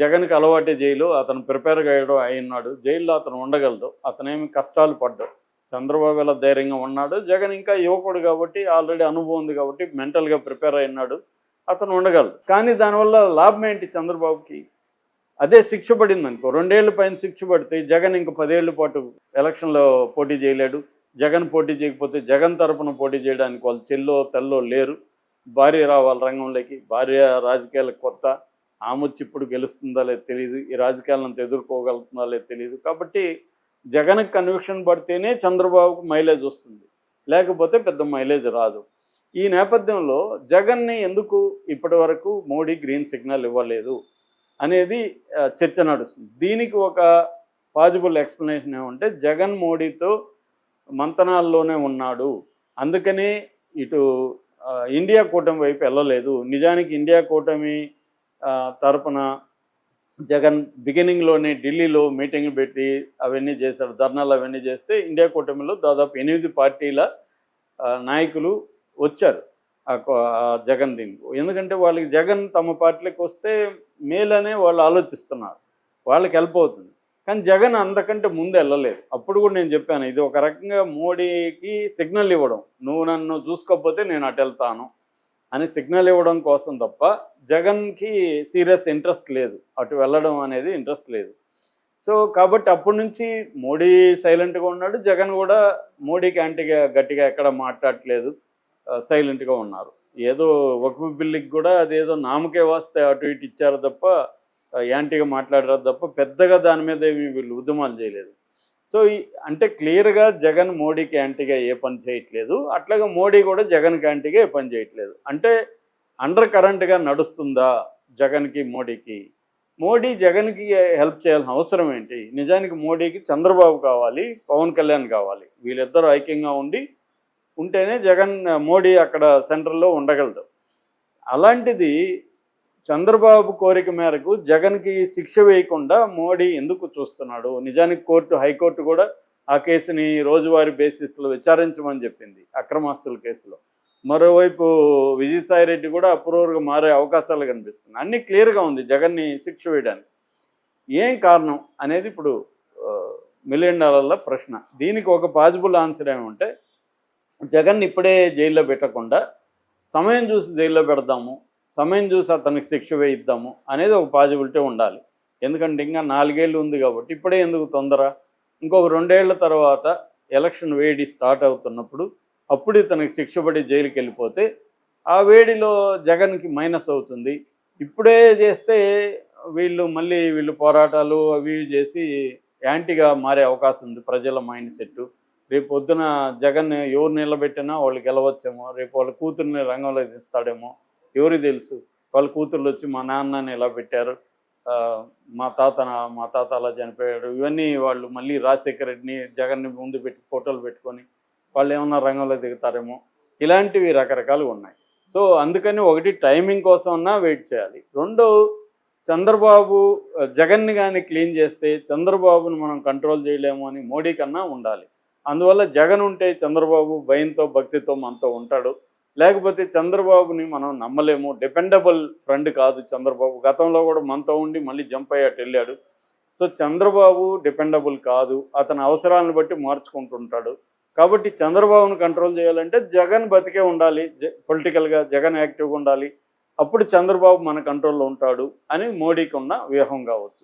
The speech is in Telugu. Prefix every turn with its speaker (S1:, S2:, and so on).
S1: జగన్కి అలవాటే జైలు, అతను ప్రిపేర్గా అయినాడు, జైల్లో అతను ఉండగలడు, అతనేమి కష్టాలు పడ్డాడు. చంద్రబాబు ఎలా ధైర్యంగా ఉన్నాడు, జగన్ ఇంకా యువకుడు కాబట్టి ఆల్రెడీ అనుభవం ఉంది కాబట్టి మెంటల్గా ప్రిపేర్ అయినాడు, అతను ఉండగలడు. కానీ దానివల్ల లాభం ఏంటి చంద్రబాబుకి? అదే శిక్ష పడింది అనుకో, 2 ఏళ్ళ పైన శిక్ష పడితే జగన్ ఇంక 10 ఏళ్ల పాటు ఎలక్షన్లో పోటీ చేయలేడు. జగన్ పోటీ చేయకపోతే జగన్ తరపున పోటీ చేయడానికి వాళ్ళు చెల్లో తెల్లో లేరు. భార్య రావాలి రంగంలోకి, భార్య రాజకీయాలకు కొత్త, ఆమె వచ్చి ఇప్పుడు గెలుస్తుందా లేదు తెలియదు, ఈ రాజకీయాలను ఎదుర్కోగలుగుతుందా లేదు తెలియదు. కాబట్టి జగన్కి కన్విక్షన్ పడితేనే చంద్రబాబుకు మైలేజ్ వస్తుంది, లేకపోతే పెద్ద మైలేజ్ రాదు. ఈ నేపథ్యంలో జగన్ని ఎందుకు ఇప్పటి వరకు మోడీ గ్రీన్ సిగ్నల్ ఇవ్వలేదు అనేది చర్చ నడుస్తుంది. దీనికి ఒక పాజిబుల్ ఎక్స్ప్లెనేషన్ ఏమంటే, జగన్ మోడీతో మంతనాల్లోనే ఉన్నాడు, అందుకని ఇటు ఇండియా కూటమి వైపు వెళ్ళలేదు. నిజానికి ఇండియా కూటమి తరపున జగన్ బిగినింగ్లోనే ఢిల్లీలో మీటింగ్ పెట్టి అవన్నీ చేశాడు, ధర్నాలు అవన్నీ చేస్తే ఇండియా కూటమిలో దాదాపు 8 పార్టీల నాయకులు వచ్చారు జగన్ దీనికి. ఎందుకంటే వాళ్ళకి జగన్ తమ పార్టీలకు వస్తే మేలనే వాళ్ళు ఆలోచిస్తున్నారు, వాళ్ళకి హెల్ప్ అవుతుంది. కానీ జగన్ అంతకంటే ముందు వెళ్ళలేదు. అప్పుడు కూడా నేను చెప్పాను, ఇది ఒక రకంగా మోడీకి సిగ్నల్ ఇవ్వడం, నువ్వు నన్ను చూసుకోకపోతే నేను అటు వెళ్తాను అని సిగ్నల్ ఇవ్వడం కోసం తప్ప జగన్కి సీరియస్ ఇంట్రెస్ట్ లేదు, అటు వెళ్ళడం అనేది ఇంట్రెస్ట్ లేదు. సో కాబట్టి అప్పటి నుంచి మోడీ సైలెంట్గా ఉన్నాడు, జగన్ కూడా మోడీకి యాంటీగా గట్టిగా ఎక్కడ మాట్లాడట్లేదు, సైలెంట్గా ఉన్నారు. ఏదో వక్ఫ్ బిల్లుకి కూడా అదేదో నామకే వాస్తే అటు ఇటు ఇచ్చారు తప్ప యాంటీగా మాట్లాడారు తప్ప పెద్దగా దాని మీద ఏమి వీళ్ళు ఉద్యమాలు చేయలేదు. సో అంటే క్లియర్గా జగన్ మోడీకి యాంటీగా ఏ పని చేయట్లేదు, అట్లాగే మోడీ కూడా జగన్కి యాంటీగా ఏ పని చేయట్లేదు. అంటే అండర్ కరెంట్గా నడుస్తుందా జగన్కి మోడీకి? మోడీ జగన్కి హెల్ప్ చేయాల్సిన అవసరం ఏంటి? నిజానికి మోడీకి చంద్రబాబు కావాలి, పవన్ కళ్యాణ్ కావాలి, వీళ్ళిద్దరూ ఐక్యంగా ఉంటేనే మోడీ అక్కడ సెంటర్లో ఉండగలడు. అలాంటిది చంద్రబాబు కోరిక మేరకు జగన్కి శిక్ష వేయకుండా మోడీ ఎందుకు చూస్తున్నాడు? నిజానికి హైకోర్టు కూడా ఆ కేసుని రోజువారీ బేసిస్లో విచారించమని చెప్పింది, అక్రమాస్తుల కేసులో. మరోవైపు విజయసాయిరెడ్డి కూడా అప్రూవర్గా మారే అవకాశాలు కనిపిస్తుంది. అన్నీ క్లియర్గా ఉంది జగన్ని శిక్ష వేయడానికి. ఏం కారణం అనేది ఇప్పుడు $1 మిలియన్ ప్రశ్న. దీనికి ఒక పాజిబుల్ ఆన్సర్ ఏమంటే, జగన్ ఇప్పుడే జైల్లో పెట్టకుండా సమయం చూసి జైల్లో పెడదాము, సమయం చూసి అతనికి శిక్ష వేయిద్దాము అనేది ఒక పాజిబిలిటీ ఉండాలి. ఎందుకంటే ఇంకా 4 ఏళ్ళు ఉంది కాబట్టి ఇప్పుడే ఎందుకు తొందర? ఇంకొక 2 ఏళ్ల తర్వాత ఎలక్షన్ వేడి స్టార్ట్ అవుతున్నప్పుడు అప్పుడు ఇతనికి శిక్ష పడి జైలుకి వెళ్ళిపోతే ఆ వేడిలో జగన్కి మైనస్ అవుతుంది. ఇప్పుడే చేస్తే వీళ్ళు పోరాటాలు అవి చేసి యాంటీగా మారే అవకాశం ఉంది ప్రజల మైండ్ సెట్. రేపు పొద్దున జగన్ ఎవరు నిలబెట్టినా వాళ్ళు గెలవచ్చేమో, రేపు వాళ్ళ కూతుర్ని రంగంలో తీస్తాడేమో, ఎవరికి తెలుసు? వాళ్ళ కూతుర్లు వచ్చి మా నాన్నని ఇలా పెట్టారు, మా తాత అలా చనిపోయాడు, ఇవన్నీ వాళ్ళు మళ్ళీ రాజశేఖర రెడ్డిని జగన్ని ముందు పెట్టి ఫోటోలు పెట్టుకొని వాళ్ళు ఏమన్నా రంగంలో దిగుతారేమో, ఇలాంటివి రకరకాలు ఉన్నాయి. సో అందుకని ఒకటి టైమింగ్ కోసం అన్నా వెయిట్ చేయాలి. రెండో, చంద్రబాబు జగన్ని కానీ క్లీన్ చేస్తే చంద్రబాబును మనం కంట్రోల్ చేయలేము అని మోడీ కన్నా ఉండాలి. అందువల్ల జగన్ ఉంటే చంద్రబాబు భయంతో భక్తితో మనతో ఉంటాడు, లేకపోతే చంద్రబాబుని మనం నమ్మలేము. డిపెండబుల్ ఫ్రెండ్ కాదు చంద్రబాబు. గతంలో కూడా మనతో ఉండి మళ్ళీ జంప్ అయ్యాటు వెళ్ళాడు. సో చంద్రబాబు డిపెండబుల్ కాదు, అతని అవసరాలను బట్టి మార్చుకుంటుంటాడు. కాబట్టి చంద్రబాబును కంట్రోల్ చేయాలంటే జగన్ బతికే ఉండాలి, పొలిటికల్గా జగన్ యాక్టివ్గా ఉండాలి, అప్పుడు చంద్రబాబు మన కంట్రోల్లో ఉంటాడు అని మోడీకి ఉన్న వ్యూహం కావచ్చు.